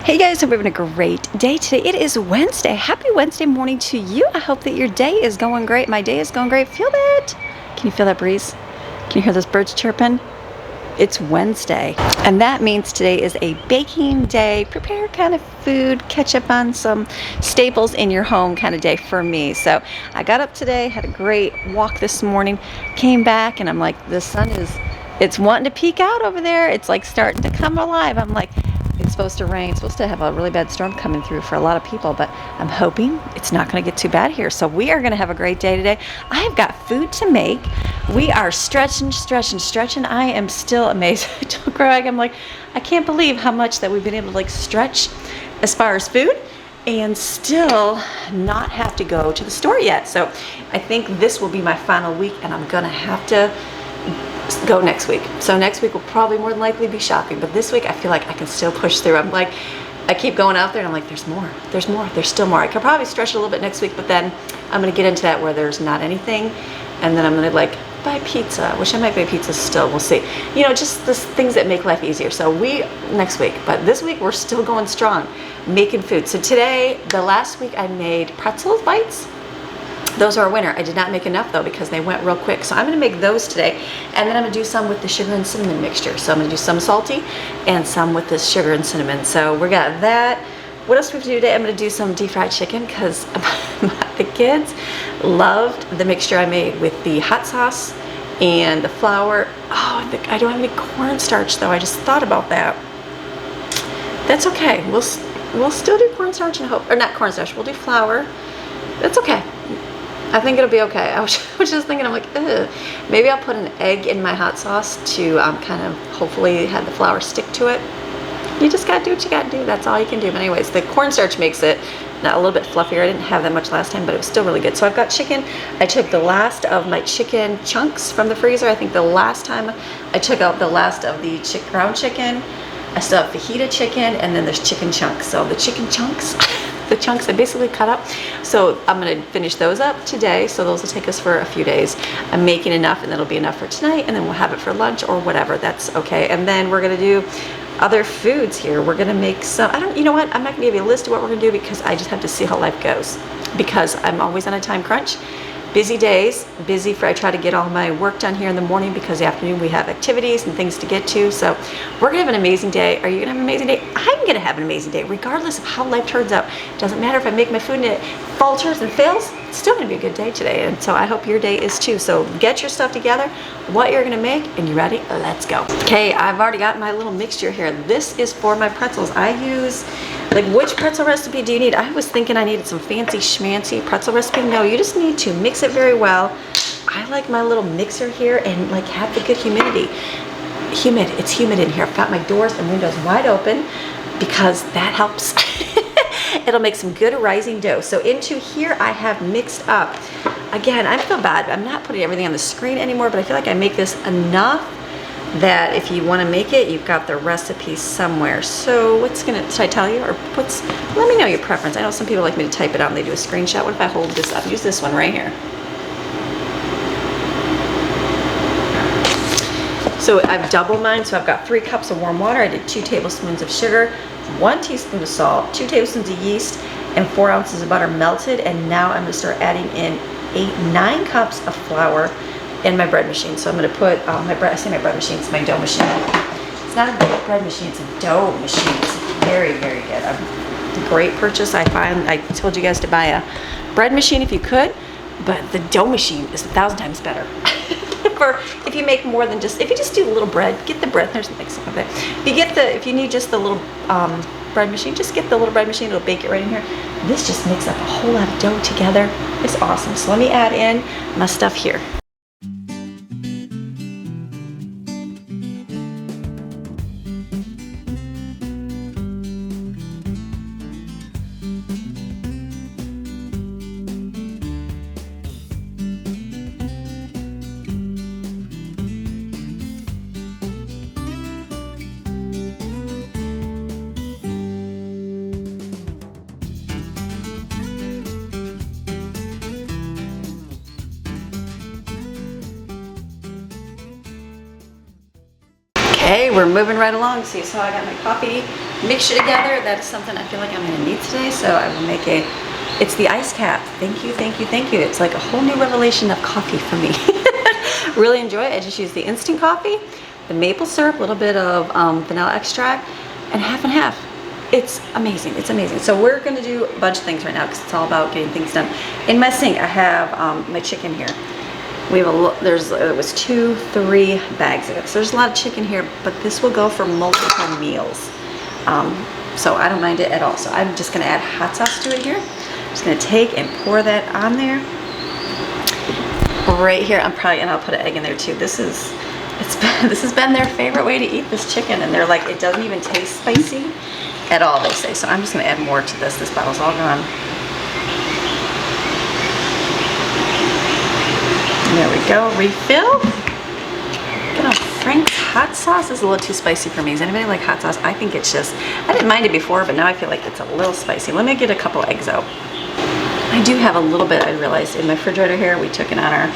Hey guys, hope you're having a great day today. It is Wednesday. Happy Wednesday morning to you. I hope that your day is going great. My day is going great. Feel that? Can you feel that breeze? Can you hear those birds chirping? It's Wednesday, and that means today is a baking day. Prepare kind of food, catch up on some staples in your home kind of day for me. So I got up today, had a great walk this morning, came back, and I'm like, the sun it's wanting to peek out over there. It's like starting to come alive. I'm like, it's supposed to rain. It's supposed to have a really bad storm coming through for a lot of people, but I'm hoping it's not going to get too bad here. So we are going to have a great day today. I have got food to make. We are stretching. I am still amazed. I told Greg, I'm like, I can't believe how much that we've been able to like stretch as far as food and still not have to go to the store yet. So I think this will be my final week, and I'm going to have to go next week. So next week will probably more than likely be shopping, but this week I feel like I can still push through. I'm like, I keep going out there and I'm like, there's still more. I could probably stretch it a little bit next week, but then I'm gonna get into that where there's not anything, and then I'm gonna like buy pizza, which I might buy pizza still, we'll see. You know, just the things that make life easier. So next week, but this week we're still going strong, making food. So today, the last week I made pretzel bites. Those are a winner. I did not make enough though because they went real quick. So I'm gonna make those today, and then I'm gonna do some with the sugar and cinnamon mixture. So I'm gonna do some salty and some with this sugar and cinnamon. So we got that. What else do we have to do today? I'm gonna do some deep fried chicken because the kids loved the mixture I made with the hot sauce and the flour. Oh, I don't have any cornstarch though. I just thought about that. That's okay. We'll still do cornstarch and hope, or not cornstarch. We'll do flour. That's okay. I think it'll be okay. I was just thinking, I'm like, ugh. Maybe I'll put an egg in my hot sauce to kind of hopefully have the flour stick to it. You just gotta do what you gotta do. That's all you can do. But anyways, the cornstarch makes it a little bit fluffier. I didn't have that much last time, but it was still really good. So I've got chicken. I took the last of my chicken chunks from the freezer. I think the last time I took out the last of the ground chicken. I still have fajita chicken, and then there's chicken chunks. So the chicken chunks, the chunks I basically cut up. So I'm gonna finish those up today. So those will take us for a few days. I'm making enough, and that'll be enough for tonight, and then we'll have it for lunch or whatever. That's okay. And then we're gonna do other foods here. We're gonna make some, you know what? I'm not gonna give you a list of what we're gonna do because I just have to see how life goes. Because I'm always on a time crunch. Busy days, I try to get all my work done here in the morning because the afternoon we have activities and things to get to. So we're gonna have an amazing day. Are you gonna have an amazing day? I'm gonna have an amazing day regardless of how life turns out. Doesn't matter if I make my food and it falters and fails, it's still gonna be a good day today. And so I hope your day is too. So get your stuff together, what you're gonna make, and you ready? Let's go. Okay, I've already got my little mixture here. This is for my pretzels. I use, like, which pretzel recipe do you need? I was thinking I needed some fancy schmancy pretzel recipe. No, you just need to mix it very well. I like my little mixer here and like have the good humidity. It's humid in here. I've got my doors and windows wide open because that helps. It'll make some good rising dough. So into here I have mixed up. Again, I feel bad. I'm not putting everything on the screen anymore, but I feel like I make this enough that if you want to make it, you've got the recipe somewhere. So should I tell you, or let me know your preference. I know some people like me to type it out and they do a screenshot. What if I hold this up? Use this one right here. So I've doubled mine, so I've got 3 cups of warm water. I did 2 tablespoons of sugar, 1 teaspoon of salt, 2 tablespoons of yeast, and 4 ounces of butter melted. And now I'm gonna start adding in 9 cups of flour in my bread machine. So I'm gonna put I say my bread machine, it's my dough machine. It's not a big bread machine, it's a dough machine. It's very, very good. A great purchase. I told you guys to buy a bread machine if you could, but the dough machine is 1,000 times better. For if you make more than if you just do a little bread, get the bread. There's like some of it. If you need just the little bread machine, just get the little bread machine. It'll bake it right in here. This just makes up a whole lot of dough together. It's awesome. So let me add in my stuff here. Okay, we're moving right along. So you saw I got my coffee mixture together. That is something I feel like I'm gonna need today, so I will make it's the ice cap. Thank you, thank you, thank you. It's like a whole new revelation of coffee for me. Really enjoy it. I just use the instant coffee, the maple syrup, a little bit of vanilla extract, and half. It's amazing, it's amazing. So we're gonna do a bunch of things right now because it's all about getting things done. In my sink, I have my chicken here. We have it was 2-3 bags of it. So there's a lot of chicken here, but this will go for multiple meals. So I don't mind it at all. So I'm just gonna add hot sauce to it here. I'm just gonna take and pour that on there. Right here, and I'll put an egg in there too. This has been their favorite way to eat this chicken, and they're like, it doesn't even taste spicy at all, they say. So I'm just gonna add more to this. This bottle's all gone. There we go, refill. Get on Frank's hot sauce. This is a little too spicy for me. Does anybody like hot sauce? I think it's just, I didn't mind it before, but now I feel like it's a little spicy. Let me get a couple eggs out. I do have a little bit, I realized, in my refrigerator here. We took it on our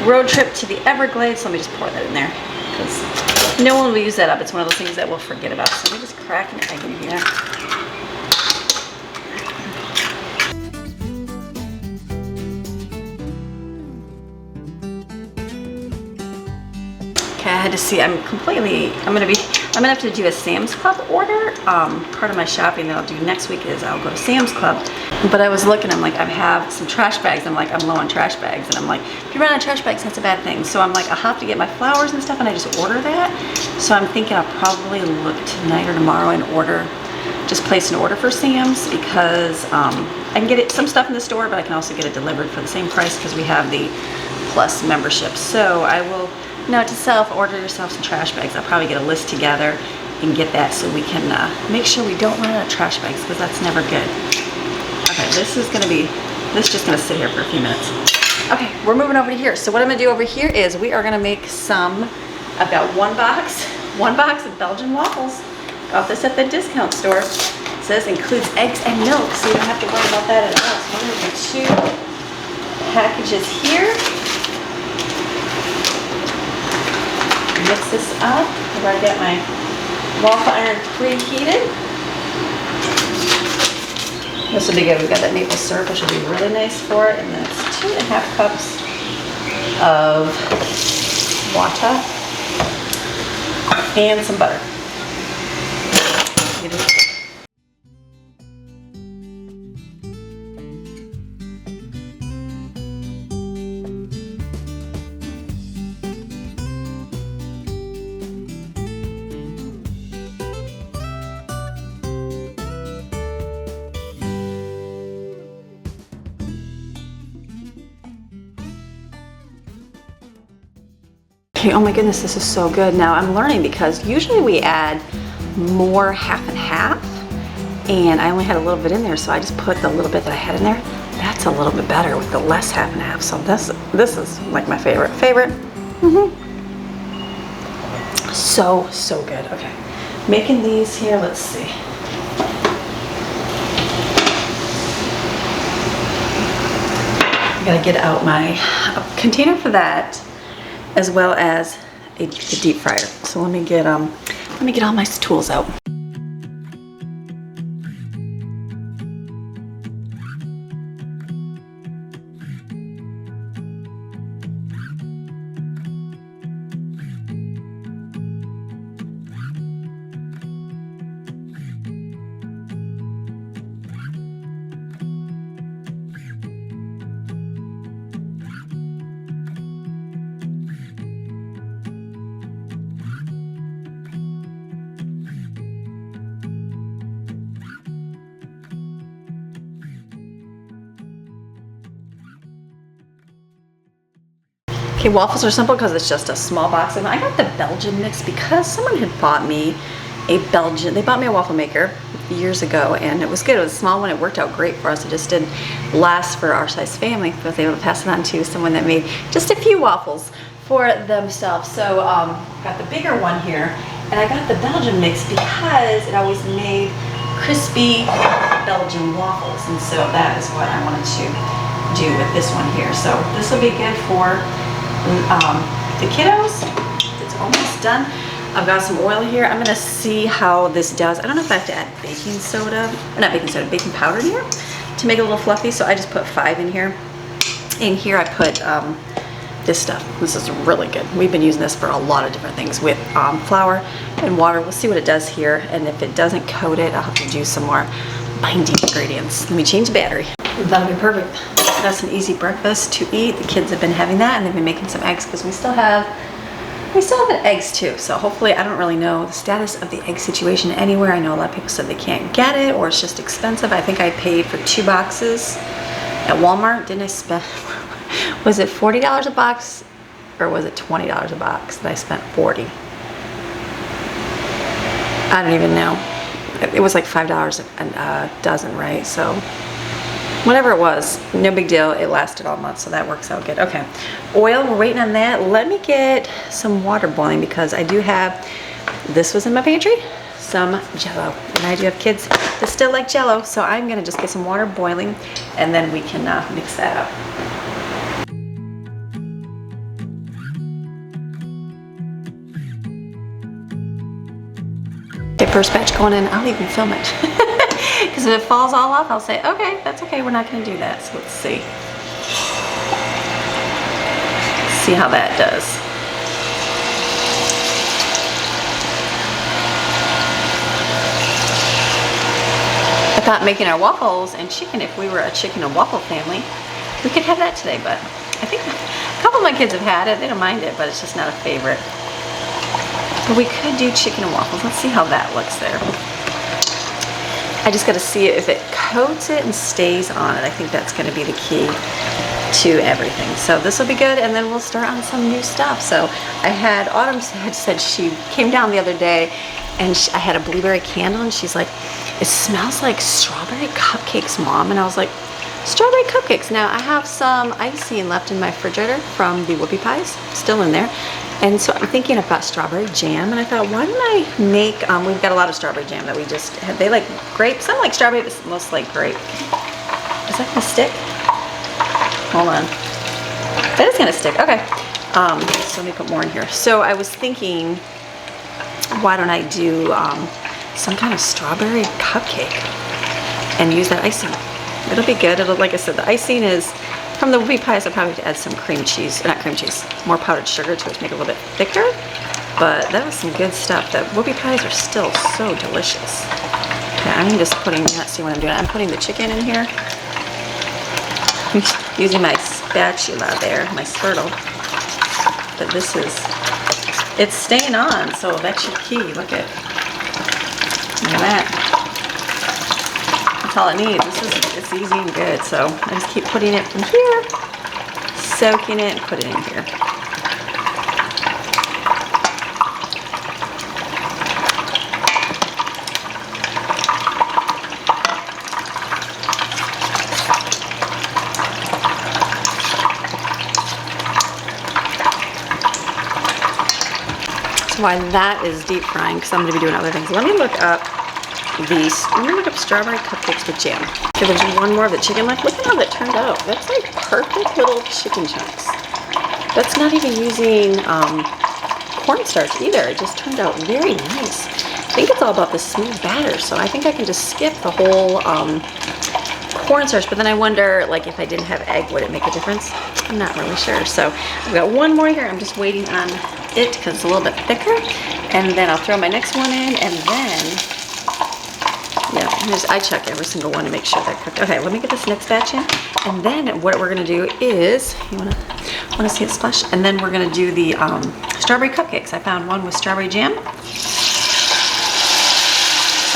road trip to the Everglades. So let me just pour that in there because no one will use that up. It's one of those things that we'll forget about. So let me just crack an egg in here. Okay, I had to see, I'm gonna have to do a Sam's Club order. Part of my shopping that I'll do next week is I'll go to Sam's Club. But I was looking, I'm like, I have some trash bags. I'm like, I'm low on trash bags. And I'm like, if you run out of trash bags, that's a bad thing. So I'm like, I'll have to get my flowers and stuff, and I just order that. So I'm thinking I'll probably look tonight or tomorrow and just place an order for Sam's because I can get some stuff in the store, but I can also get it delivered for the same price because we have the Plus membership. So I will, note to self, order yourself some trash bags. I'll probably get a list together and get that so we can make sure we don't run out of trash bags because that's never good. Okay, this is just gonna sit here for a few minutes. Okay, we're moving over to here. So what I'm gonna do over here is we are gonna make I've got one box of Belgian waffles. Got this at the discount store. It says includes eggs and milk, so you don't have to worry about that at all. So I'm gonna do 2 packages here. Mix this up. I've already got my waffle iron preheated. This will be good. We've got that maple syrup, which will be really nice for it. And then it's 2.5 cups of water and some butter. Okay, oh my goodness, this is so good. Now I'm learning because usually we add more half and half, and I only had a little bit in there, so I just put the little bit that I had in there. That's a little bit better with the less half and half. So this is like my favorite. So good. Okay, making these here. Let's see. I gotta get out my container for that, as well as a deep fryer. So let me get all my tools out. Okay, waffles are simple because it's just a small box. And I got the Belgian mix because someone had bought me they bought me a waffle maker years ago, and it was good. It was a small one. It worked out great for us. It just didn't last for our size family, but I was able to pass it on to someone that made just a few waffles for themselves. So got the bigger one here, and I got the Belgian mix because it always made crispy Belgian waffles, and so that is what I wanted to do with this one here. So this will be good for the kiddos. It's almost done. I've got some oil here. I'm gonna see how this does. I don't know if I have to add baking soda, or not baking soda, baking powder in here to make it a little fluffy. So I just put 5 in here. In here I put this stuff. This is really good. We've been using this for a lot of different things with flour and water. We'll see what it does here. And if it doesn't coat it, I'll have to do some more binding ingredients. Let me change the battery. That'll be perfect. That's an easy breakfast to eat. The kids have been having that, and they've been making some eggs because we still have eggs too. So hopefully, I don't really know the status of the egg situation anywhere. I know a lot of people said they can't get it or it's just expensive. I think I paid for 2 boxes at Walmart. Didn't I spend, was it $40 a box or was it $20 a box that I spent 40? I don't even know. It was like $5 a dozen, right? So whatever it was, no big deal. It lasted all month, so that works out good. Okay, oil, we're waiting on that. Let me get some water boiling because I do have, this was in my pantry, some Jello. And I do have kids that still like Jello, so I'm gonna just get some water boiling and then we can mix that up. Okay, first batch going in, I'll even film it. Because if it falls all off, I'll say, okay, that's okay, we're not gonna do that. So let's see. See how that does. I thought making our waffles and chicken, if we were a chicken and waffle family, we could have that today, but I think a couple of my kids have had it. They don't mind it, but it's just not a favorite. But we could do chicken and waffles. Let's see how that looks there. I just got to see if it coats it and stays on it. I think that's going to be the key to everything. So this will be good, and then we'll start on some new stuff. So I had, Autumn had said she came down the other day, and I had a blueberry candle, and she's like, it smells like strawberry cupcakes, Mom. And I was like, strawberry cupcakes. Now I have some icing left in my refrigerator from the whoopie pies, still in there. And so I'm thinking about strawberry jam, and I thought, why don't I make, we've got a lot of strawberry jam that we just had. They like grape, some like strawberry, but most like grape. Is that gonna stick? Hold on. That is gonna stick, okay. So let me put more in here. So I was thinking, why don't I do some kind of strawberry cupcake and use that icing. It'll be good. It'll, like I said, the icing is from the whoopie pies. I'll probably have to add some cream cheese, not cream cheese, more powdered sugar to it to make it a little bit thicker. But that was some good stuff. The whoopie pies are still so delicious. Okay, I'm just putting, let's see what I'm doing. I'm putting the chicken in here. I'm using my spatula there, my spurtle. But this is, it's staying on, so that's your key. Look at that. That's all it needs. It's easy and good. So I just keep putting it in here, soaking it, and put it in here. So while that is deep frying, because I'm going to be doing other things, let me look up strawberry cupcakes with jam. Okay, there's one more of the chicken left. Look at how that turned out. That's like perfect little chicken chunks. That's not even using cornstarch either. It just turned out very nice. I think it's all about the smooth batter, so I think I can just skip the whole cornstarch, but then I wonder, like, if I didn't have egg, would it make a difference? I'm not really sure. So I've got one more here. I'm just waiting on it because it's a little bit thicker, and then I'll throw my next one in, and then yeah, I check every single one to make sure they're cooked. Okay, let me get this next batch in, and then what we're gonna do is, you wanna see it splash? And then we're gonna do the strawberry cupcakes. I found one with strawberry jam, so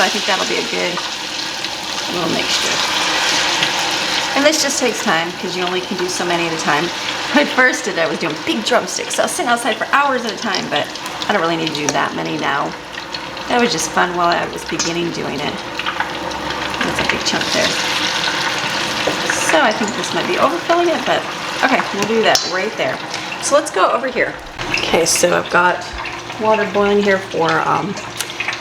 I think that'll be a good little mixture. And this just takes time because you only can do so many at a time. When I first did it, I was doing big drumsticks, so I was sitting outside for hours at a time, but I don't really need to do that many now. That was just fun while I was beginning doing it. That's a big chunk there. So I think this might be overfilling it, but okay, we'll do that right there. So let's go over here. Okay, so I've got water boiling here for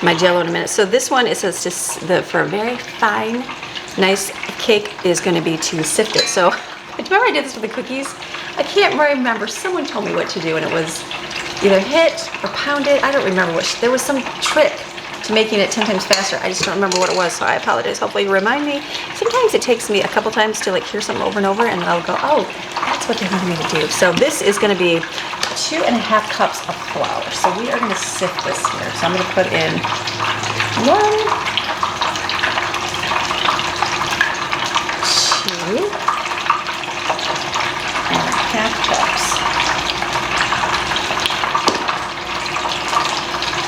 my Jello in a minute. So this one, it says just for a very fine, nice cake is going to be to sift it. So remember I did this with the cookies? I can't remember. Someone told me what to do, and it was either hit or pounded. I don't remember which. There was some trick to making it 10 times faster. I just don't remember what it was, so I apologize. Hopefully you remind me. Sometimes it takes me a couple times to like hear something over and over, and then I'll go, oh, that's what they wanted me to do. So this is gonna be 2.5 cups of flour. So we are gonna sift this here. So I'm gonna put in 2.5 cups.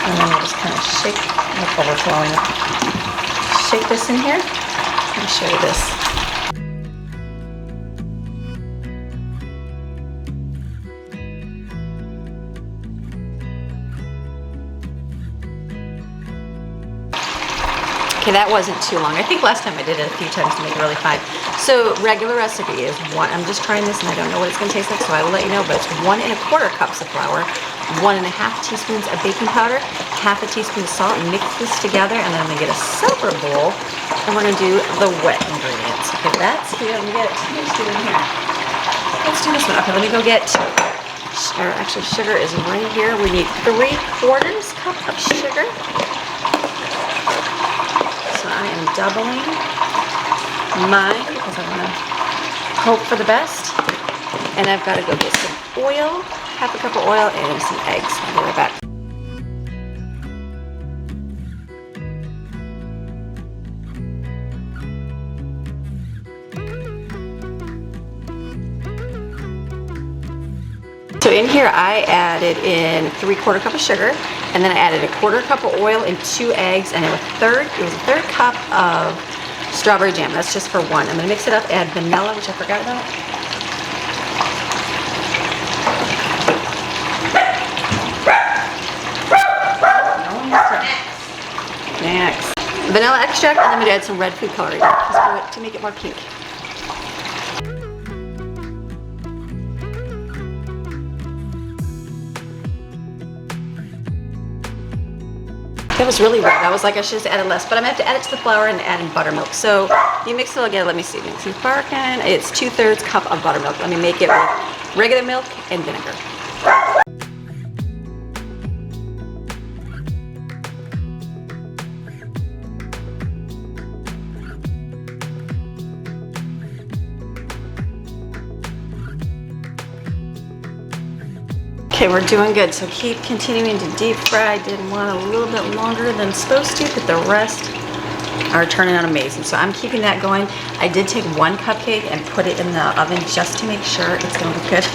And then we'll just kind of shake, look overflowing. Shake this in here. Let me show you this. Okay, that wasn't too long. I think last time I did it a few times to make it really fine. So regular recipe is one, I'm just trying this and I don't know what it's gonna taste like, so I will let you know, but it's 1.25 cups of flour, 1.5 teaspoons of baking powder, half a teaspoon of salt, and mix this together, and then I'm gonna get a separate bowl, and we're gonna do the wet ingredients. Okay, that's here, let me get it, let's do it in here. Let's do this one. Okay, let me go get, or actually sugar is right here. We need 3/4 cup of sugar. I am doubling mine because I want to hope for the best. And I've got to go get some oil, half a cup of oil, and some eggs. I'll be right back. So in here I added in 3/4 cup of sugar, and then I added 1/4 cup of oil and 2 eggs, and it was a third cup of strawberry jam. That's just for one. I'm gonna mix it up, add vanilla, which I forgot about. Next. Vanilla extract, and then I'm gonna add some red food coloring just to make it more pink. That was really weird. I was like, I should have added less, but I'm gonna have to add it to the flour and add in buttermilk. So you mix it all together. Let me see. Mixing barkin. It's 2/3 cup of buttermilk. Let me make it with regular milk and vinegar. Okay, we're doing good. So keep continuing to deep fry. I did one a little bit longer than supposed to, but the rest are turning out amazing. So I'm keeping that going. I did take 1 cupcake and put it in the oven just to make sure it's gonna look good.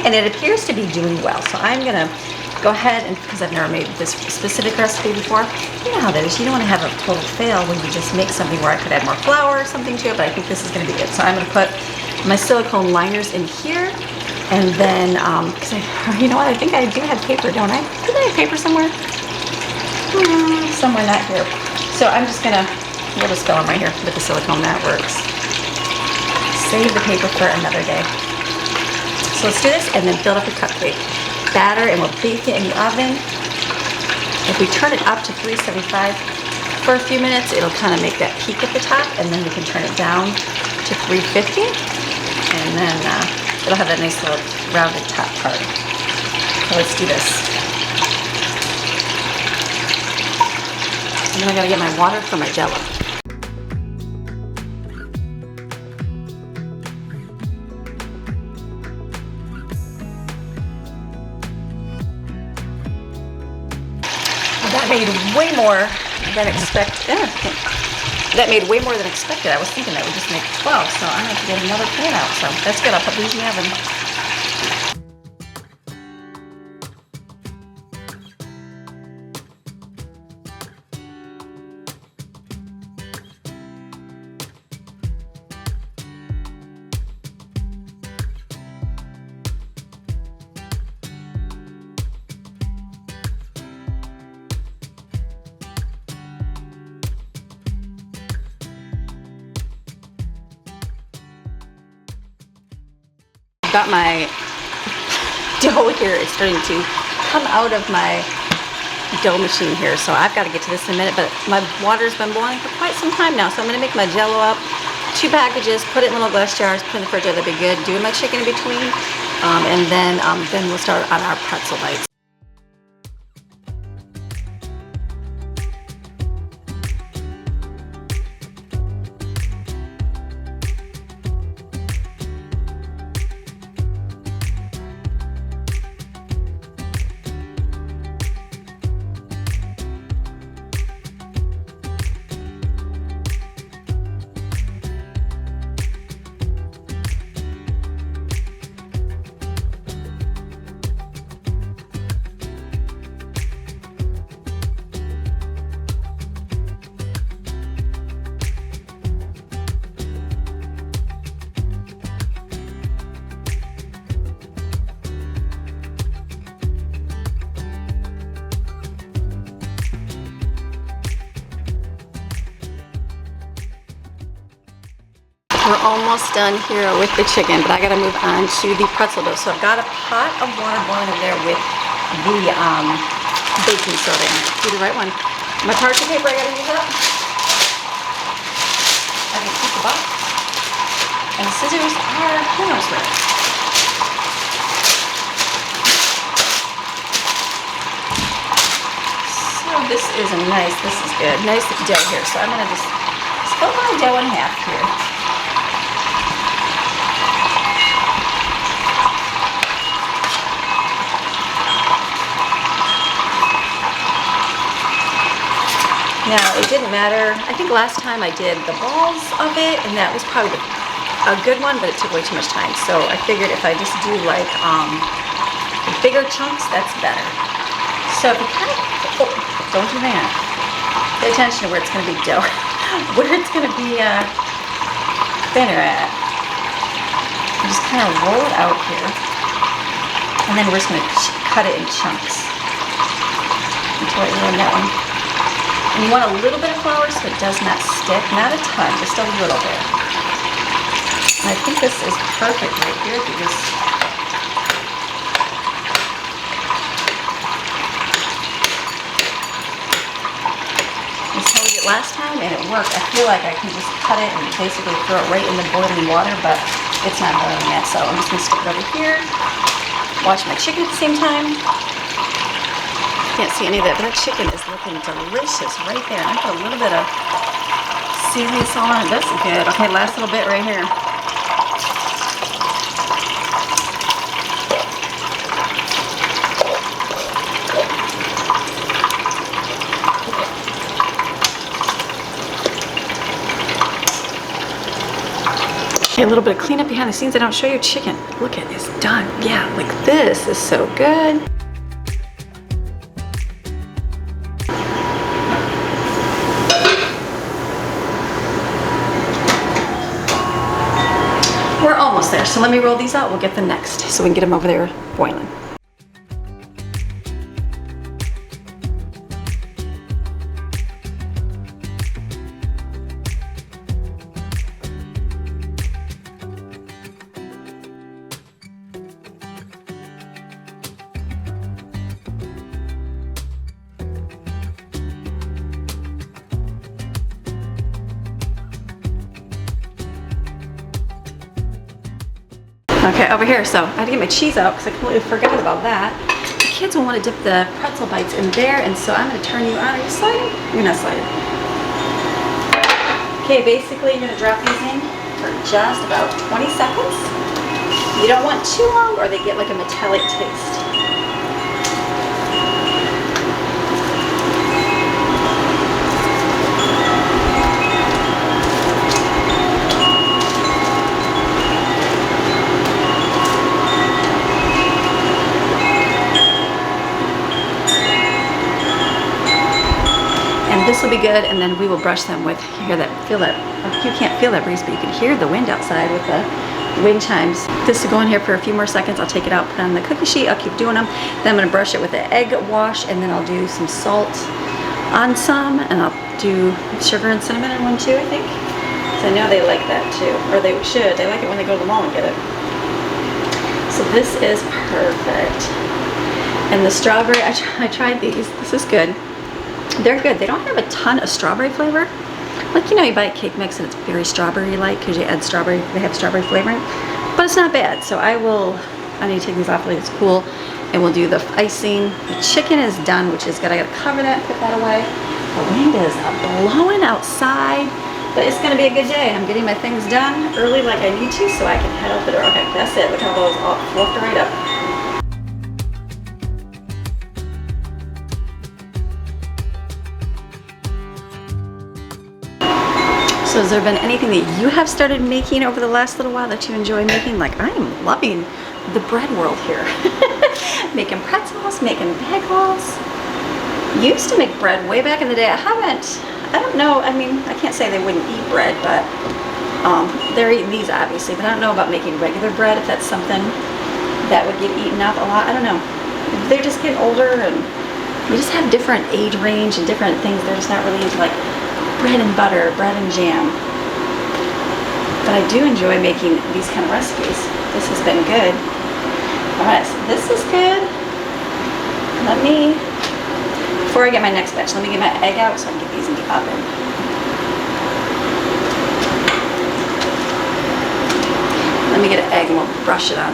And it appears to be doing well. So I'm gonna go ahead, and because I've never made this specific recipe before, you know how that is. You don't wanna have a total fail when you just make something where I could add more flour or something to it, but I think this is gonna be good. So I'm gonna put my silicone liners in here. And then, because you know what, I think I do have paper, don't I? Did I have paper somewhere? Somewhere not here. So I'm just gonna, we'll just fill them right here with the silicone, that works. Save the paper for another day. So let's do this and then build up a cupcake batter, and we'll bake it in the oven. If we turn it up to 375 for a few minutes, it'll kind of make that peak at the top, and then we can turn it down to 350, and then, it'll have that nice little rounded top part. So let's do this. And then I gotta get my water for my Jello. That made way more than expected. That made way more than expected. I was thinking that would just make 12, so I have to get another pan out. So that's good. I'll put these in the oven. Got my dough here. It's starting to come out of my dough machine here, so I've got to get to this in a minute, but my water's been boiling for quite some time now, so I'm going to make my Jello up. 2 packages, put it in little glass jars, put it in the fridge. That'd be good. Doing my chicken in between, and then we'll start on our pretzel bites. We're almost done here with the chicken, but I gotta move on to the pretzel dough. So I've got a pot of water boiling over there with the baking soda in it. Do the right one. My parchment paper I gotta use up. I can keep the box. And the scissors are who knows where. So this is good. Nice dough here. So I'm gonna just split my dough in half here. Now, it didn't matter. I think last time I did the balls of it, and that was probably a good one, but it took way too much time. So I figured if I just do like the bigger chunks, that's better. So if you kind of, oh, don't do that. Pay attention to where it's going to be dough, where it's going to be thinner at. You just kind of roll it out here, and then we're just going to cut it in chunks until I ruin that one. And you want a little bit of flour so it does not stick. Not a ton, just a little bit. And I think this is perfect right here. If you just how we did last time, and it worked. I feel like I can just cut it and basically throw it right in the boiling water, but it's not boiling yet. So I'm just going to stick it over here. Watch my chicken at the same time. Can't see any of that, but that chicken is looking delicious right there. I put a little bit of seasoning salt on it. That's good. Okay, last little bit right here. Okay, a little bit of cleanup behind the scenes. I don't show you chicken. Look at this, done. Yeah, like this is so good. We're almost there, so let me roll these out. We'll get the next, so we can get them over there boiling. Okay, over here, so I had to get my cheese out because I completely forgot about that. The kids will want to dip the pretzel bites in there, and so I'm going to turn you on. Are you sliding? You're not sliding. Okay, basically you're going to drop these in for just about 20 seconds. You don't want too long or they get like a metallic taste. This will be good, and then we will brush them with, you can't feel that breeze, but you can hear the wind outside with the wind chimes. This will go in here for a few more seconds. I'll take it out, put it on the cookie sheet. I'll keep doing them. Then I'm gonna brush it with the egg wash, and then I'll do some salt on some, and I'll do sugar and cinnamon in one too, I think. So I know they like that too, or they should. They like it when they go to the mall and get it. So this is perfect. And the strawberry, I tried these. This is good. They're good. They don't have a ton of strawberry flavor. Like, you know, you buy a cake mix and it's very strawberry-like because you add strawberry, they have strawberry flavoring. But it's not bad. So I need to take these off, like it's cool. And we'll do the icing. The chicken is done, which is good. I gotta cover that, put that away. The wind is blowing outside, but it's gonna be a good day. I'm getting my things done early like I need to so I can head out the door. Okay, that's it. Look how those all fluffed right up. So has there been anything that you have started making over the last little while that you enjoy making? Like, I am loving the bread world here. Making pretzels, making bagels. Used to make bread way back in the day. I don't know, I mean, I can't say they wouldn't eat bread, but they're eating these obviously, but I don't know about making regular bread, if that's something that would get eaten up a lot. I don't know. They're just getting older, and we just have different age range and different things. They're just not really into like bread and butter, bread and jam. But I do enjoy making these kind of recipes. This has been good. All right, so this is good. Before I get my next batch, let me get my egg out so I can get these in the oven. Let me get an egg and we'll brush it on.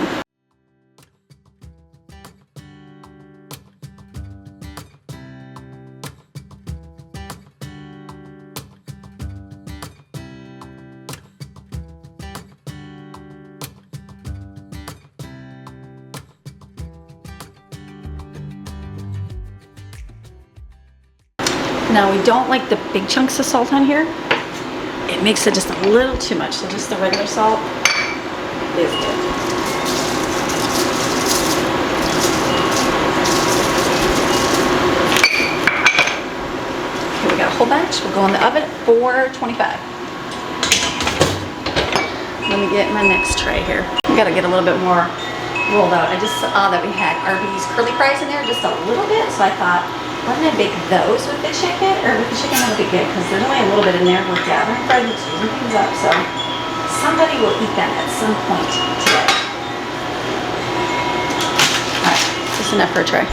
Now we don't like the big chunks of salt on here. It makes it just a little too much, so just the regular salt is good. Okay, we got a whole batch. We'll go in the oven at 425. Let me get my next tray here. We gotta get a little bit more rolled out. I just saw that we had Arby's curly fries in there just a little bit, so I thought, why don't I bake those with the chicken? Or with the chicken, that would be good because there's only a little bit in there. We're gathering fried and using things up, so somebody will eat them at some point today. Alright, just enough for a tray.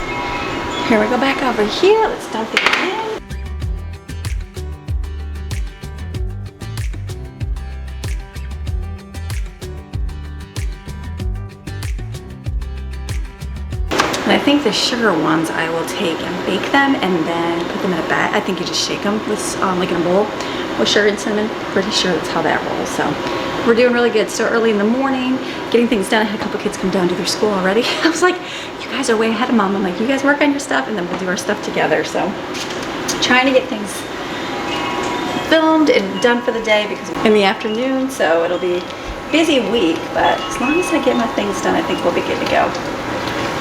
Here we go back over here. Let's dump it in. And I think the sugar ones I will take and bake them and then put them in a bag. I think you just shake them with, like in a bowl with sugar and cinnamon. Pretty sure that's how that rolls. So we're doing really good. So early in the morning, getting things done. I had a couple kids come down to their school already. I was like, you guys are way ahead of mom. I'm like, you guys work on your stuff and then we'll do our stuff together. So trying to get things filmed and done for the day because in the afternoon. So it'll be a busy week, but as long as I get my things done, I think we'll be good to go.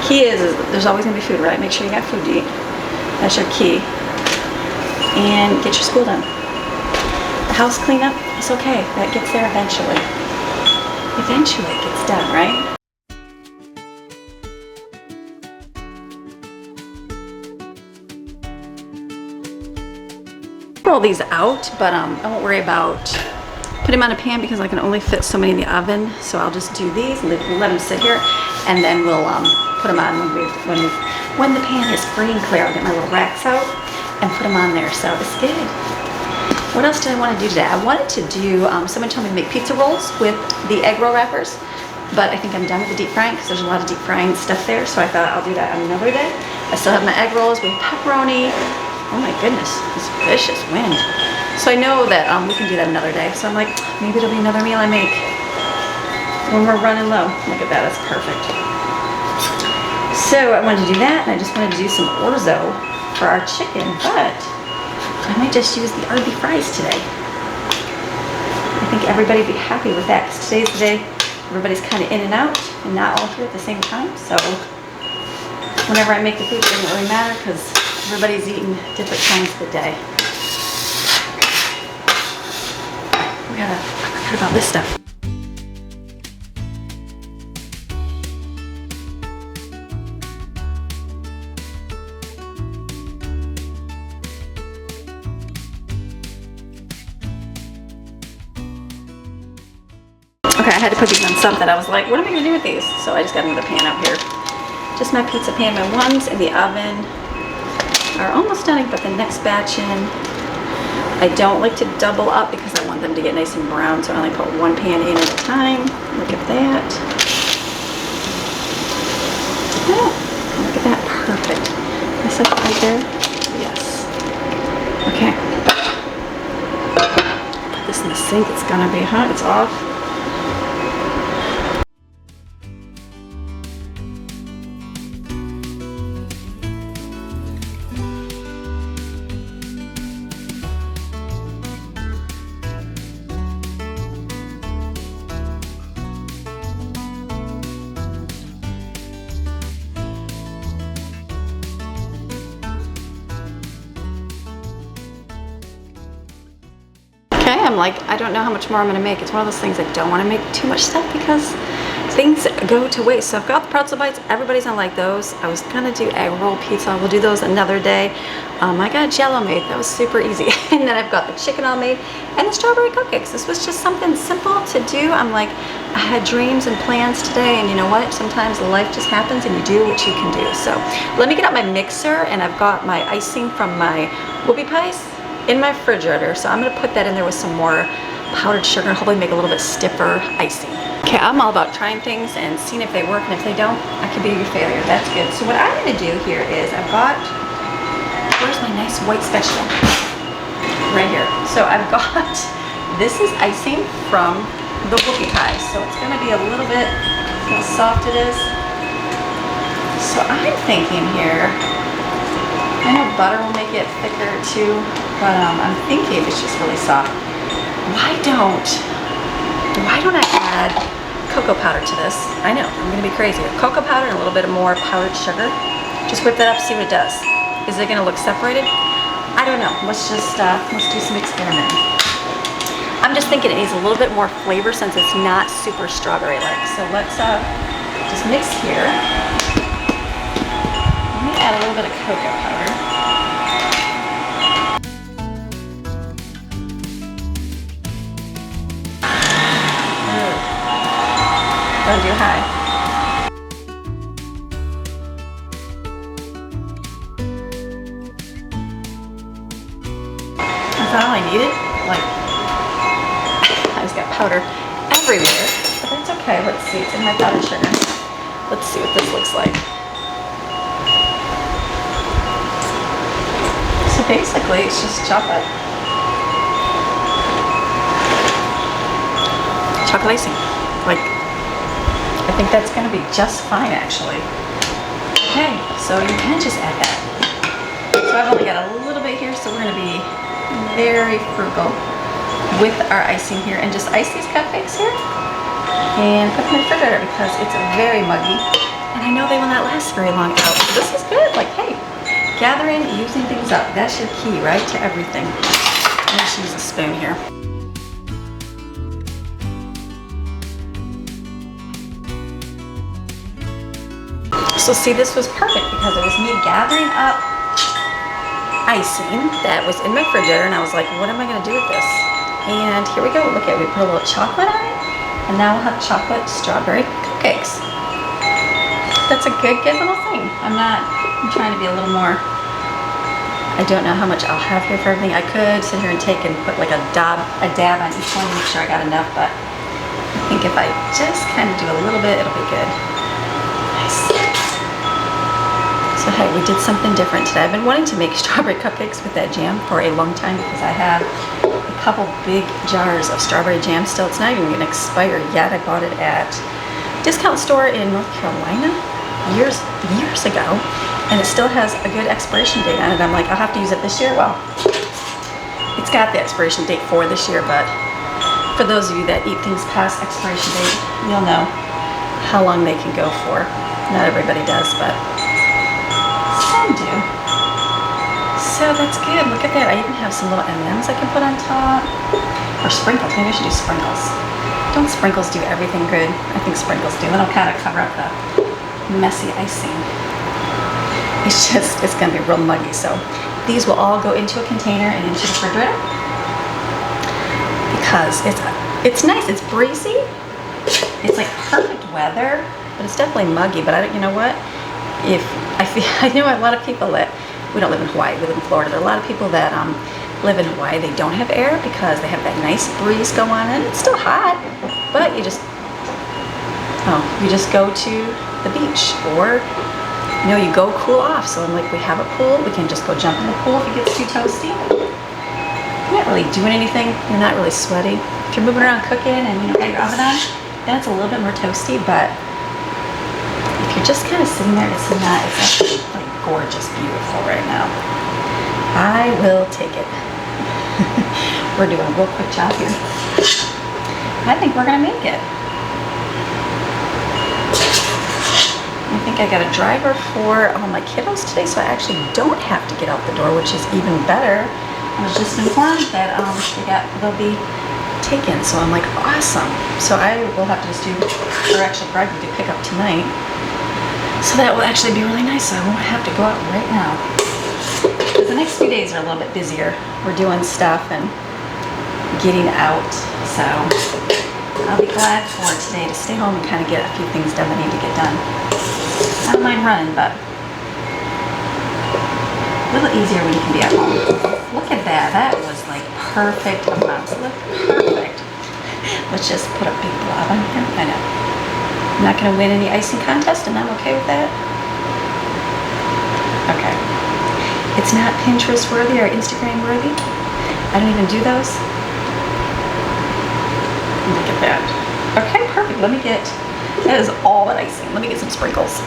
Key is there's always gonna be food, right? Make sure you got food to eat. That's your key. And get your school done. The house cleanup, it's okay. That gets there eventually. Eventually it gets done, right? Roll these out, but I won't worry about putting them on a pan because I can only fit so many in the oven. So I'll just do these and let them sit here, and then we'll put them on when the pan is free and clear. I'll get my little racks out and put them on there. So it's good. What else did I want to do today? I wanted to do, someone told me to make pizza rolls with the egg roll wrappers, but I think I'm done with the deep frying because there's a lot of deep frying stuff there. So I thought I'll do that on another day. I still have my egg rolls with pepperoni. Oh my goodness, this vicious wind. So I know that we can do that another day. So I'm like, maybe it'll be another meal I make when we're running low. Look at that, that's perfect. So I wanted to do that, and I just wanted to do some orzo for our chicken, but I might just use the RB fries today. I think everybody would be happy with that, because today's the day everybody's kind of in and out and not all here at the same time. So whenever I make the food, it doesn't really matter because everybody's eating different times of the day. I forgot about this stuff. Okay, I had to put these on something. I was like, what am I gonna do with these? So I just got another pan out here. Just my pizza pan. My ones in the oven are almost done, but the next batch in. I don't like to double up because I want them to get nice and brown, so I only put one pan in at a time. Look at that. Oh, look at that, perfect. Can I set it right there? Yes. Okay. Put this in the sink, it's gonna be hot, it's off. I'm like, I don't know how much more I'm gonna make. It's one of those things I don't want to make too much stuff because things go to waste. So I've got the pretzel bites. Everybody's gonna like those. I was gonna do egg roll pizza. We'll do those another day. I got Jello made. That was super easy. And then I've got the chicken all made and the strawberry cupcakes. This was just something simple to do. I'm like, I had dreams and plans today, and you know what? Sometimes life just happens and you do what you can do. So let me get out my mixer, and I've got my icing from my whoopie pies in my refrigerator. So I'm gonna put that in there with some more powdered sugar and hopefully make a little bit stiffer icing. Okay, I'm all about trying things and seeing if they work, and if they don't, I could be a failure. That's good. So what I'm gonna do here is I've got, where's my nice white spatula? Right here. So I've got, this is icing from the whoopie pie. So it's gonna be a little bit, see how soft it is. So I'm thinking here, I know butter will make it thicker too, but I'm thinking it's just really soft. Why don't I add cocoa powder to this? I know, I'm gonna be crazy. Cocoa powder and a little bit more powdered sugar. Just whip that up, see what it does. Is it gonna look separated? I don't know. Let's do some experimenting. I'm just thinking it needs a little bit more flavor since it's not super strawberry-like. So let's just mix here. Let me add a little bit of cocoa powder. Don't do high. Is that all I needed? Like, I just got powder everywhere, but that's okay. Let's see, it's in my powdered sugar. Let's see what this looks like. So basically, it's just chocolate. Chocolate icing. Like, I think that's gonna be just fine actually. Okay, so you can just add that. So I've only got a little bit here, so we're gonna be very frugal with our icing here and just ice these cupcakes here and put them in the refrigerator because it's very muggy and I know they will not last very long out. So this is good, like, hey, gathering, using things up, that's your key, right, to everything. I'm just use a spoon here. So see, this was perfect because it was me gathering up icing that was in my refrigerator, and I was like, what am I gonna do with this? And here we go, look at it, we put a little chocolate on it, and now we'll have chocolate strawberry cupcakes. That's a good little thing. I'm trying to be a little more, I don't know how much I'll have here for everything. I could sit here and take and put like a dab on each one to make sure I got enough, but I think if I just kind of do a little bit, it'll be good. Nice. So hey, we did something different today. I've been wanting to make strawberry cupcakes with that jam for a long time because I have a couple big jars of strawberry jam still. It's not even gonna expire yet. I bought it at a discount store in North Carolina years ago, and it still has a good expiration date on it. I'm like, I'll have to use it this year. Well, it's got the expiration date for this year, but for those of you that eat things past expiration date, you'll know how long they can go for. Not everybody does, but some do. So that's good. Look at that. I even have some little M&Ms I can put on top. Or sprinkles. Maybe I should do sprinkles. Don't sprinkles do everything good? I think sprinkles do. That'll kind of cover up the messy icing. It's going to be real muggy. So these will all go into a container and into the refrigerator. Because it's nice. It's breezy. It's like perfect weather. But it's definitely muggy. But you know what? I know a lot of people that, we don't live in Hawaii, we live in Florida. There are a lot of people that live in Hawaii, they don't have air because they have that nice breeze go on, and it's still hot, but you just go to the beach, or you go cool off. So I'm like, we have a pool, we can just go jump in the pool if it gets too toasty. You're not really doing anything, you're not really sweaty. If you're moving around cooking and got your oven on, then it's a little bit more toasty, but if you're just kind of sitting there, it's actually like gorgeous, beautiful right now. I will take it. We're doing a real quick job here. I think we're gonna make it. I think I got a driver for all my kiddos today, so I actually don't have to get out the door, which is even better. I was just informed that they'll be taken. So I'm like, awesome. So I will have to just do, or actually Greg will do pick up tonight. So that will actually be really nice. So I won't have to go out right now. Because the next few days are a little bit busier. We're doing stuff and getting out. So I'll be glad for today to stay home and kind of get a few things done that need to get done. I don't mind running, but a little easier when you can be at home. Look at that. That was like perfect amounts. Look, perfect. Let's just put a big blob on here. I know. I'm not going to win any icing contest, and I'm okay with that. Okay. It's not Pinterest worthy or Instagram worthy. I don't even do those. Look at that. Okay, perfect. Let me get, that is all that icing. Let me get some sprinkles.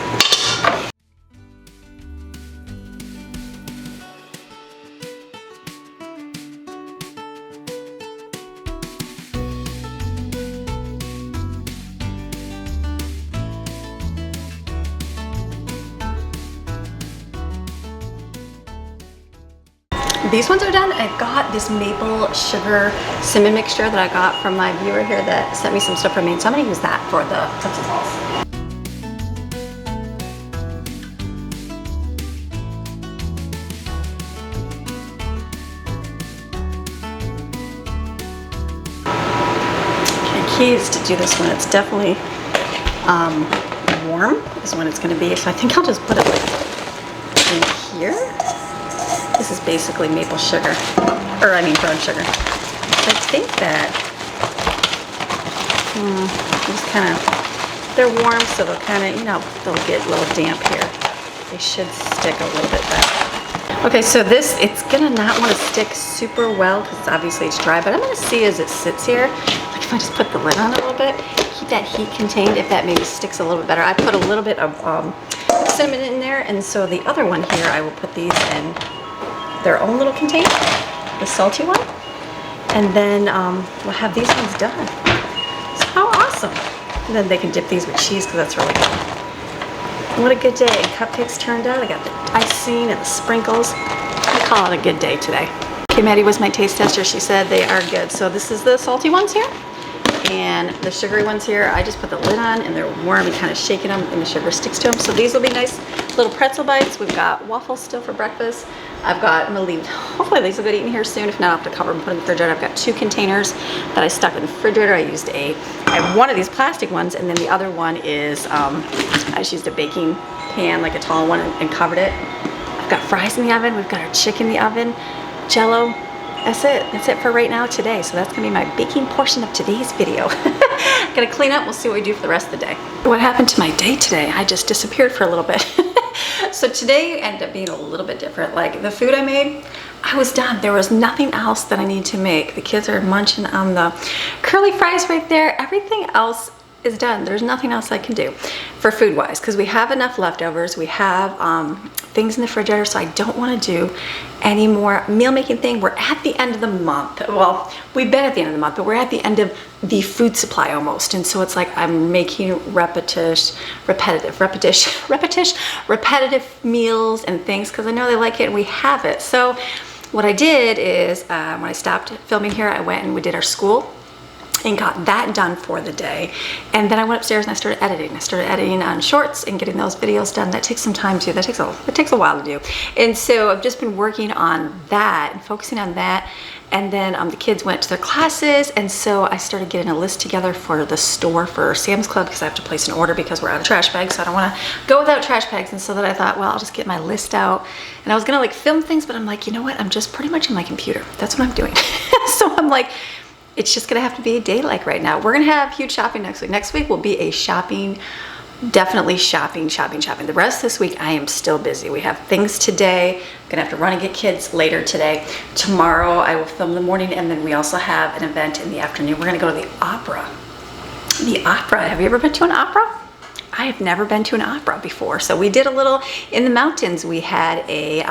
These ones are done. I got this maple sugar cinnamon mixture that I got from my viewer here that sent me some stuff for me. So I'm gonna use that for the pretzel balls. Okay, key is to do this when it's definitely warm is when it's gonna be. So I think I'll just put it like in here. This is basically maple sugar, or I mean brown sugar. I think that, just kind of, they're warm, so they'll kind of, you know, they'll get a little damp here. They should stick a little bit better. Okay, so this, it's gonna not want to stick super well because obviously it's dry, but I'm gonna see as it sits here, like if I just put the lid on a little bit, keep that heat contained, if that maybe sticks a little bit better. I put a little bit of cinnamon in there, and so the other one here, I will put these in their own little container, the salty one, and then we'll have these ones done. So how awesome. And then they can dip these with cheese because that's really good. What a good day. Cupcakes turned out. I got the icing and the sprinkles. I call it a good day today. Okay, Maddie was my taste tester. She said they are good. So this is the salty ones here. And the sugary ones here, I just put the lid on and they're warm and kind of shaking them and the sugar sticks to them. So these will be nice little pretzel bites. We've got waffles still for breakfast. I've got, I'm gonna leave, hopefully these will get eaten here soon. If not, I'll have to cover them and put them in the refrigerator. I've got 2 containers that I stuck in the refrigerator. I have one of these plastic ones, and then the other one is, I just used a baking pan, like a tall one, and covered it. I've got fries in the oven. We've got our chicken in the oven, Jello. That's it. That's it for right now today. So that's gonna be my baking portion of today's video. Gonna clean up. We'll see what we do for the rest of the day. What happened to my day today? I just disappeared for a little bit. So today ended up being a little bit different. Like the food I made, I was done. There was nothing else that I need to make. The kids are munching on the curly fries right there. Everything else is done. There's nothing else I can do for food wise because we have enough leftovers. We have things in the refrigerator, so I don't want to do any more meal making thing. We're at the end of the month. Well, we've been at the end of the month, but we're at the end of the food supply almost. And so it's like I'm making repetitive meals and things because I know they like it and we have it. So what I did is when I stopped filming here, I went and we did our school and got that done for the day. And then I went upstairs and I started editing. I started editing on shorts and getting those videos done. That takes some time too. It takes a while to do. And so I've just been working on that and focusing on that. And then the kids went to their classes, and so I started getting a list together for the store for Sam's Club because I have to place an order because we're out of trash bags, so I don't want to go without trash bags. And so then I thought, well, I'll just get my list out. And I was gonna like film things, but I'm like, you know what? I'm just pretty much in my computer. That's what I'm doing. So I'm like, it's just gonna have to be a day like right now. We're gonna have huge shopping next week. Next week will be a shopping, definitely shopping. The rest of this week, I am still busy. We have things today. I'm gonna have to run and get kids later today. Tomorrow, I will film the morning, and then we also have an event in the afternoon. We're gonna go to the opera. The opera, have you ever been to an opera? I have never been to an opera before. So we did a little, in the mountains, we had a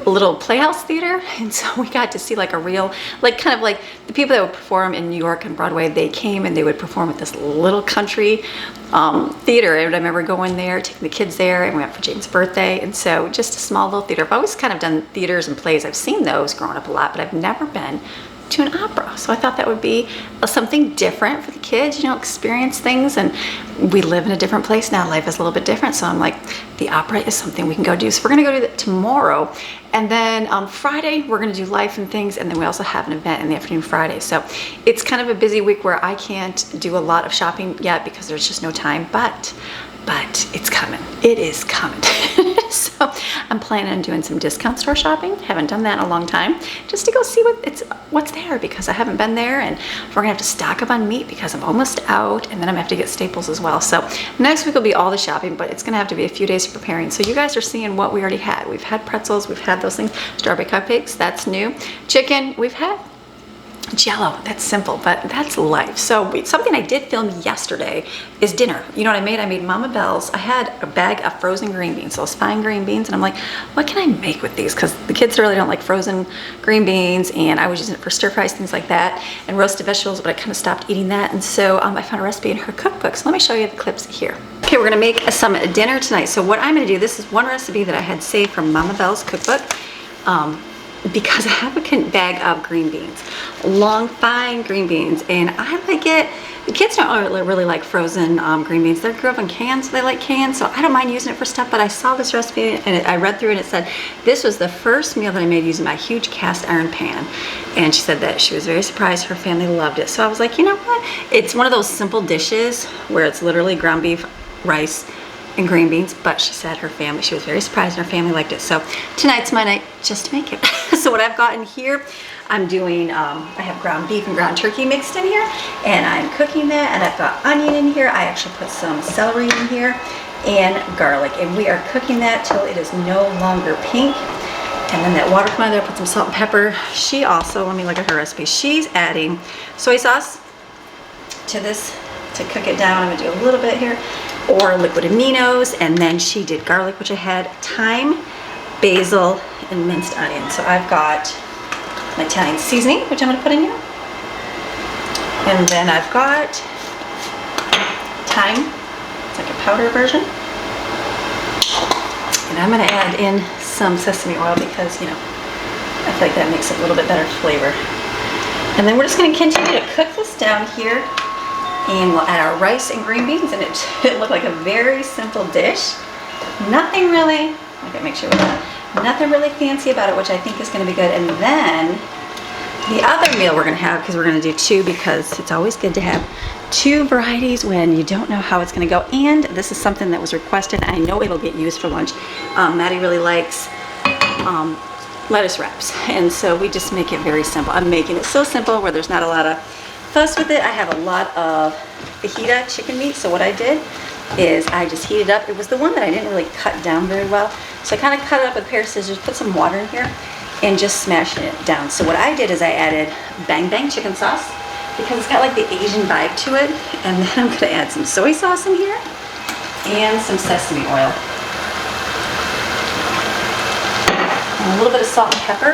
little playhouse theater, and so we got to see like a real, like kind of like the people that would perform in New York and Broadway, they came and they would perform at this little country theater. And I remember going there, taking the kids there, and we went for Jane's birthday. And so just a small little theater. I've always kind of done theaters and plays. I've seen those growing up a lot, but I've never been to an opera. So I thought that would be something different for the kids, you know, experience things. And we live in a different place now. Life is a little bit different. So I'm like, the opera is something we can go do. So we're gonna go do that tomorrow. And then on Friday, we're gonna do life and things. And then we also have an event in the afternoon Friday. So it's kind of a busy week where I can't do a lot of shopping yet because there's just no time, but it's coming. It is coming. So I'm planning on doing some discount store shopping. Haven't done that in a long time, just to go see what's there, because I haven't been there. And we're gonna have to stock up on meat because I'm almost out, and then I'm gonna have to get staples as well. So next week will be all the shopping, but it's gonna have to be a few days of preparing. So you guys are seeing what we already had. We've had pretzels, we've had those things, strawberry cupcakes, that's new. Chicken, we've had Jello. That's simple, but that's life. So something I did film yesterday is dinner. You know what I made? I made Mama Bell's. I had a bag of frozen green beans, those fine green beans, and I'm like, what can I make with these? Because the kids really don't like frozen green beans, and I was using it for stir fries, things like that, and roasted vegetables, but I kind of stopped eating that. And so I found a recipe in her cookbook. So let me show you the clips here. Okay, we're gonna make some dinner tonight. So what I'm gonna do, this is one recipe that I had saved from Mama Bell's cookbook. Because I have a bag of green beans, long fine green beans, and I like it. The kids don't really like frozen green beans. They grew up in cans, so they like cans, so I don't mind using it for stuff. But I saw this recipe and I read through it, and it said this was the first meal that I made using my huge cast iron pan, and she said that she was very surprised. Her family loved it. So I was like, you know what, it's one of those simple dishes where it's literally ground beef, rice, and green beans, but she said her family, she was very surprised and her family liked it. So tonight's my night just to make it. So what I've got in here, I'm doing, I have ground beef and ground turkey mixed in here, and I'm cooking that, and I've got onion in here. I actually put some celery in here and garlic, and we are cooking that till it is no longer pink. And then that water come out of there, put some salt and pepper. She also, let me look at her recipe. She's adding soy sauce to this to cook it down. I'm gonna do a little bit here, or liquid aminos, and then she did garlic, which I had, thyme, basil, and minced onion. So I've got my Italian seasoning, which I'm gonna put in here. And then I've got thyme, it's like a powder version. And I'm gonna add in some sesame oil because, you know, I feel like that makes it a little bit better flavor. And then we're just gonna continue to cook this down here, and we'll add our rice and green beans, and it looked like a very simple dish. Nothing really, I gotta make sure with that, nothing really fancy about it, which I think is gonna be good. And then the other meal we're gonna have, because we're gonna do two, because it's always good to have two varieties when you don't know how it's gonna go. And this is something that was requested. I know it'll get used for lunch. Maddie really likes lettuce wraps, and so we just make it very simple. I'm making it so simple where there's not a lot of fuss with it. I have a lot of fajita chicken meat, so what I did is I just heated up. It was the one that I didn't really cut down very well, so I kind of cut it up with a pair of scissors, put some water in here, and just smashed it down. So what I did is I added bang bang chicken sauce, because it's got like the Asian vibe to it, and then I'm gonna add some soy sauce in here and some sesame oil and a little bit of salt and pepper.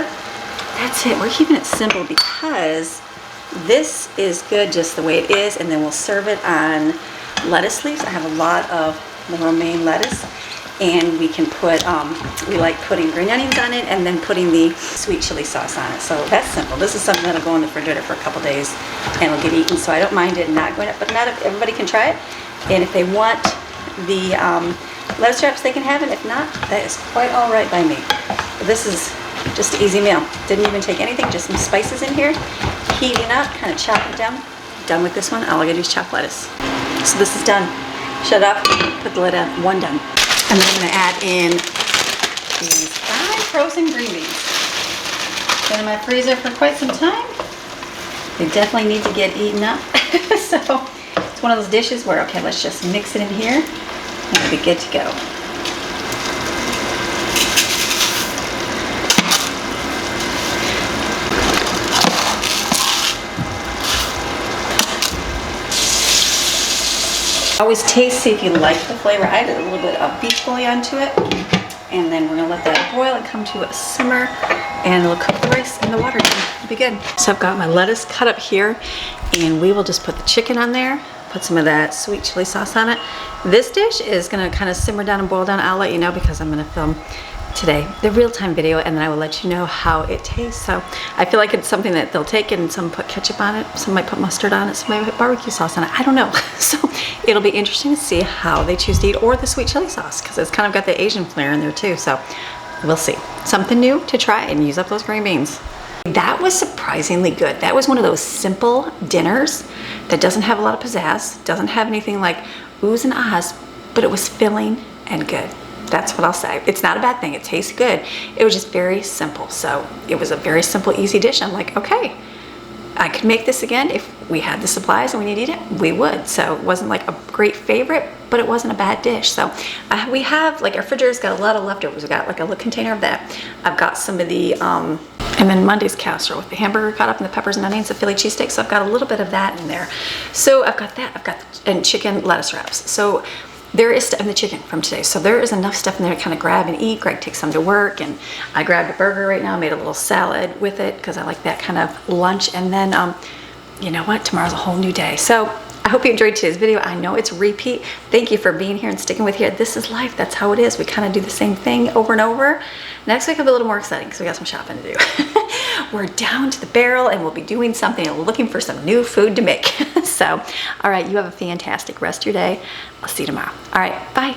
That's it. We're keeping it simple because this is good just the way it is, and then we'll serve it on lettuce leaves. I have a lot of the romaine lettuce, and we can put, we like putting green onions on it and then putting the sweet chili sauce on it. So that's simple. This is something that'll go in the refrigerator for a couple days and it'll get eaten, so I don't mind it not going up, but not if everybody can try it. And if they want the lettuce wraps, they can have it. If not, that is quite all right by me. But this is just an easy meal. Didn't even take anything, just some spices in here, heating up, kind of chopping it down. Done with this one. All I gotta do is chop lettuce. So this is done. Shut it off, put the lid on, one done. And then I'm gonna add in these fine frozen green beans. Been in my freezer for quite some time. They definitely need to get eaten up. So it's one of those dishes where, okay, let's just mix it in here and it'll be good to go. Always taste, see if you like the flavor. I added a little bit of beef bouillon to it, and then we're gonna let that boil and come to a simmer, and it'll cook the rice and the water down. It'll be good. So I've got my lettuce cut up here, and we will just put the chicken on there, put some of that sweet chili sauce on it. This dish is gonna kind of simmer down and boil down. I'll let you know because I'm gonna film today, the real-time video, and then I will let you know how it tastes. So I feel like it's something that they'll take and some put ketchup on it, some might put mustard on it, some might put barbecue sauce on it. I don't know. So it'll be interesting to see how they choose to eat, or the sweet chili sauce, because it's kind of got the Asian flair in there too. So we'll see. Something new to try and use up those green beans. That was surprisingly good. That was one of those simple dinners that doesn't have a lot of pizzazz, doesn't have anything like oohs and ahs, but it was filling and good. That's what I'll say. It's not a bad thing. It tastes good. It was just very simple. So it was a very simple, easy dish. I'm like, okay, I could make this again. If we had the supplies and we need to eat it, we would. So it wasn't like a great favorite, but it wasn't a bad dish. So we have, like, our refrigerator's got a lot of leftovers. We got like a little container of that. I've got some of the, and then Monday's casserole with the hamburger cut up and the peppers and onions, the Philly cheesesteak. So I've got a little bit of that in there. So I've got that. I've got, and chicken lettuce wraps. So there is stuff in the chicken from today. So there is enough stuff in there to kind of grab and eat. Greg takes some to work, and I grabbed a burger right now, made a little salad with it because I like that kind of lunch. And then, you know what? Tomorrow's a whole new day. So I hope you enjoyed today's video. I know it's a repeat. Thank you for being here and sticking with here. This is life. That's how it is. We kind of do the same thing over and over. Next week will be a little more exciting because we got some shopping to do. We're down to the barrel and we'll be doing something and looking for some new food to make. So, all right, you have a fantastic rest of your day. I'll see you tomorrow. All right, bye.